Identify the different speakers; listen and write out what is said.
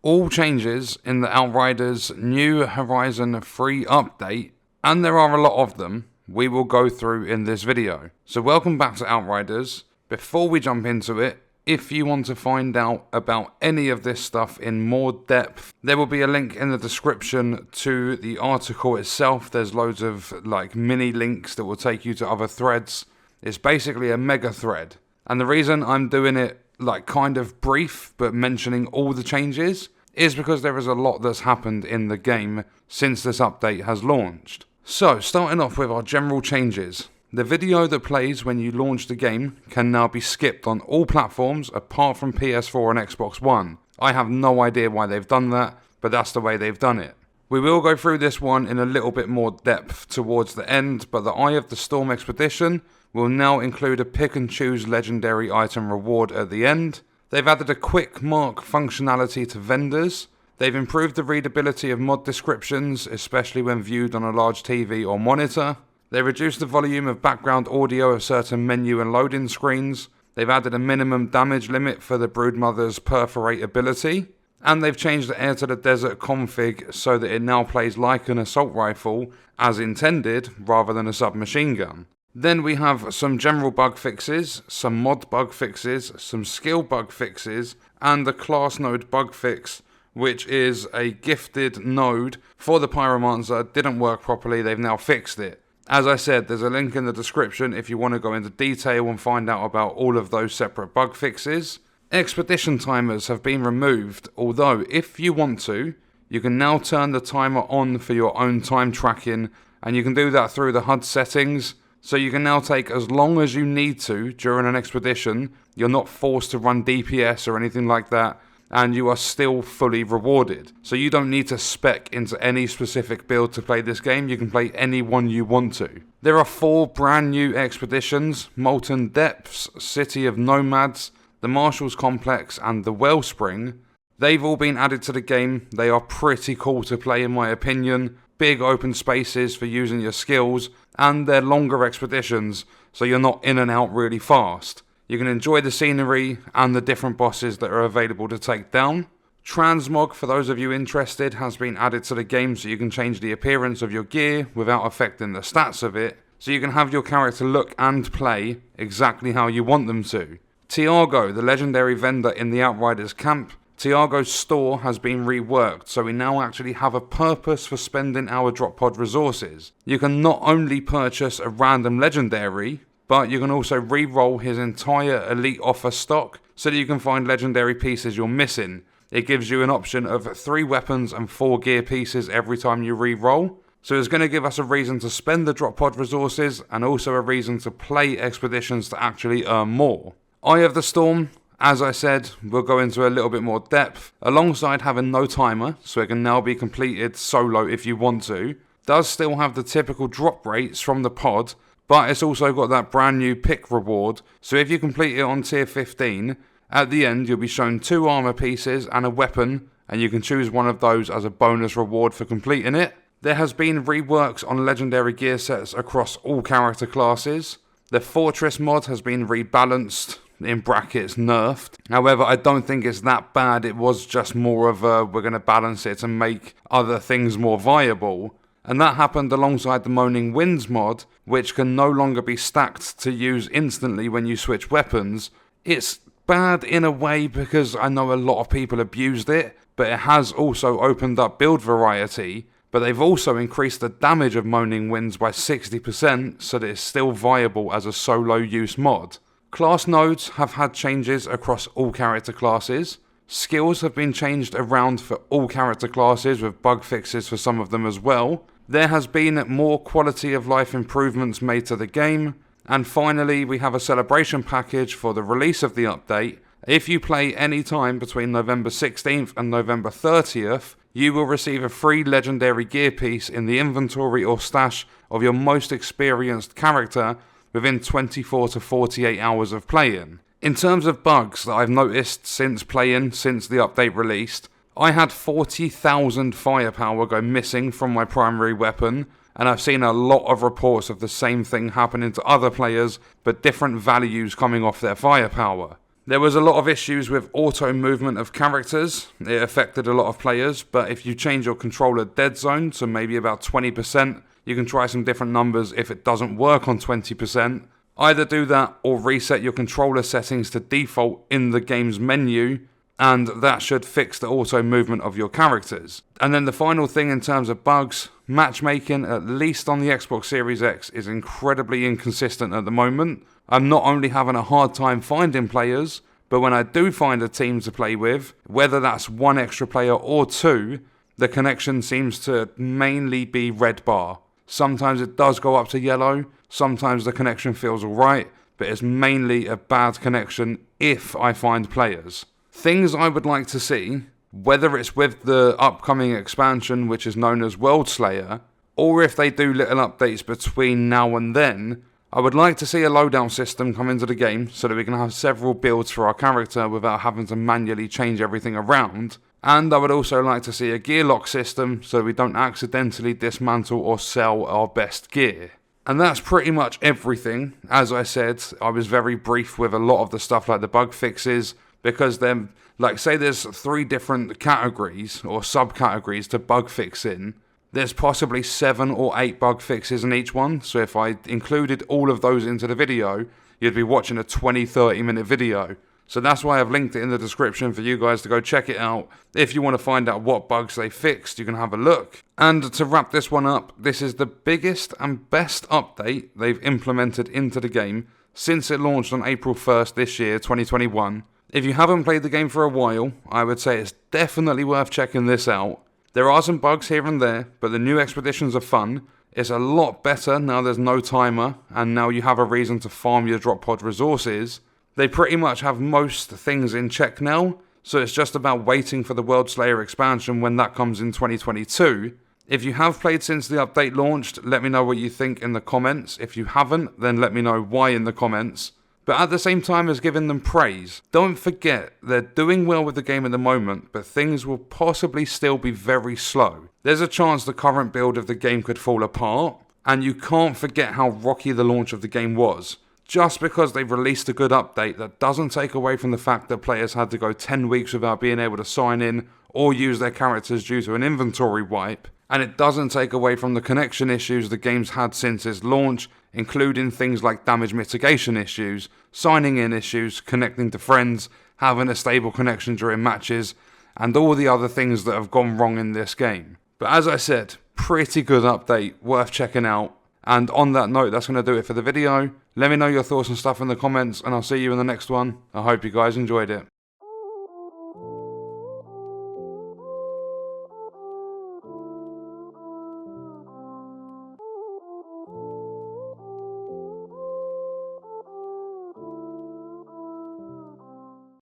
Speaker 1: all changes in the Outriders New Horizon free update, and there are a lot of them, we will go through in this video. So welcome back to Outriders. Before we jump into it, if you want to find out about any of this stuff in more depth, there will be a link in the description to the article itself. There's loads of mini links that will take you to other threads. It's basically a mega thread. And the reason I'm doing it kind of brief but mentioning all the changes is because there is a lot that's happened in the game since this update has launched. So starting off with our general changes. The video that plays when you launch the game can now be skipped on all platforms apart from PS4 and Xbox One. I have no idea why they've done that, but that's the way they've done it. We will go through this one in a little bit more depth towards the end, but the Eye of the Storm expedition will now include a pick and choose legendary item reward at the end. They've added a quick mark functionality to vendors. They've improved the readability of mod descriptions, especially when viewed on a large TV or monitor. They reduced the volume of background audio of certain menu and loading screens. They've added a minimum damage limit for the Broodmother's perforate ability. And they've changed the Air to the Desert config so that it now plays like an assault rifle, as intended, rather than a submachine gun. Then we have some general bug fixes, some mod bug fixes, some skill bug fixes, and the class node bug fix, which is a gifted node for the Pyromancer. Didn't work properly, they've now fixed it. As I said, there's a link in the description if you want to go into detail and find out about all of those separate bug fixes. Expedition timers have been removed, although if you want to, you can now turn the timer on for your own time tracking, and you can do that through the HUD settings, so you can now take as long as you need to during an expedition. You're not forced to run DPS or anything like that, and you are still fully rewarded. So you don't need to spec into any specific build to play this game, you can play any one you want to. There are 4 brand new expeditions: Molten Depths, City of Nomads, the Marshall's Complex, and the Wellspring. They've all been added to the game. They are pretty cool to play in my opinion. Big open spaces for using your skills, and they're longer expeditions, so you're not in and out really fast. You can enjoy the scenery and the different bosses that are available to take down. Transmog, for those of you interested, has been added to the game so you can change the appearance of your gear without affecting the stats of it, so you can have your character look and play exactly how you want them to. Tiago, the legendary vendor in the Outriders camp, Tiago's store has been reworked, so we now actually have a purpose for spending our drop pod resources. You can not only purchase a random legendary, but you can also re-roll his entire elite offer stock so that you can find legendary pieces you're missing. It gives you an option of 3 weapons and 4 gear pieces every time you re-roll. So it's going to give us a reason to spend the drop pod resources and also a reason to play expeditions to actually earn more. Eye of the Storm, as I said, we'll go into a little bit more depth. Alongside having no timer, so it can now be completed solo if you want to, does still have the typical drop rates from the pod, but it's also got that brand new pick reward, so if you complete it on tier 15, at the end you'll be shown 2 armor pieces and a weapon, and you can choose one of those as a bonus reward for completing it. There has been reworks on legendary gear sets across all character classes. The Fortress mod has been rebalanced, in brackets nerfed. However, I don't think it's that bad. It was just more of a, we're going to balance it and make other things more viable. And that happened alongside the Moaning Winds mod, which can no longer be stacked to use instantly when you switch weapons. It's bad in a way because I know a lot of people abused it, but it has also opened up build variety. But they've also increased the damage of Moaning Winds by 60% so that it's still viable as a solo use mod. Class nodes have had changes across all character classes. Skills have been changed around for all character classes with bug fixes for some of them as well. There has been more quality of life improvements made to the game. And finally, we have a celebration package for the release of the update. If you play any time between November 16th and November 30th, you will receive a free legendary gear piece in the inventory or stash of your most experienced character within 24 to 48 hours of playing. In terms of bugs that I've noticed since the update released, I had 40,000 firepower go missing from my primary weapon, and I've seen a lot of reports of the same thing happening to other players, but different values coming off their firepower. There was a lot of issues with auto movement of characters. It affected a lot of players, but if you change your controller dead zone to maybe about 20%, you can try some different numbers if it doesn't work on 20%. Either do that or reset your controller settings to default in the game's menu, and that should fix the auto movement of your characters. And then the final thing in terms of bugs, matchmaking, at least on the Xbox Series X, is incredibly inconsistent at the moment. I'm not only having a hard time finding players, but when I do find a team to play with, whether that's one extra player or two, the connection seems to mainly be red bar. Sometimes it does go up to yellow, sometimes the connection feels alright, but it's mainly a bad connection if I find players. Things I would like to see, whether it's with the upcoming expansion which is known as World Slayer, or if they do little updates between now and then, I would like to see a loadout system come into the game so that we can have several builds for our character without having to manually change everything around. And I would also like to see a gear lock system so we don't accidentally dismantle or sell our best gear. And that's pretty much everything. As I said, I was very brief with a lot of the stuff like the bug fixes, because then, like say there's 3 different categories or subcategories to bug fixing. There's possibly 7 or 8 bug fixes in each one, so if I included all of those into the video, you'd be watching a 20-30 minute video. So that's why I've linked it in the description for you guys to go check it out. If you want to find out what bugs they fixed, you can have a look. And to wrap this one up, this is the biggest and best update they've implemented into the game since it launched on April 1st this year, 2021. If you haven't played the game for a while, I would say it's definitely worth checking this out. There are some bugs here and there, but the new expeditions are fun. It's a lot better now there's no timer, and now you have a reason to farm your drop pod resources. They pretty much have most things in check now, so it's just about waiting for the World Slayer expansion when that comes in 2022. If you have played since the update launched, let me know what you think in the comments. If you haven't, then let me know why in the comments. But at the same time as giving them praise, don't forget they're doing well with the game at the moment, but things will possibly still be very slow. There's a chance the current build of the game could fall apart, and you can't forget how rocky the launch of the game was. Just because they've released a good update, that doesn't take away from the fact that players had to go 10 weeks without being able to sign in or use their characters due to an inventory wipe. And it doesn't take away from the connection issues the game's had since its launch, including things like damage mitigation issues, signing in issues, connecting to friends, having a stable connection during matches, and all the other things that have gone wrong in this game. But as I said, pretty good update, worth checking out. And on that note, that's going to do it for the video. Let me know your thoughts and stuff in the comments, and I'll see you in the next one. I hope you guys enjoyed it.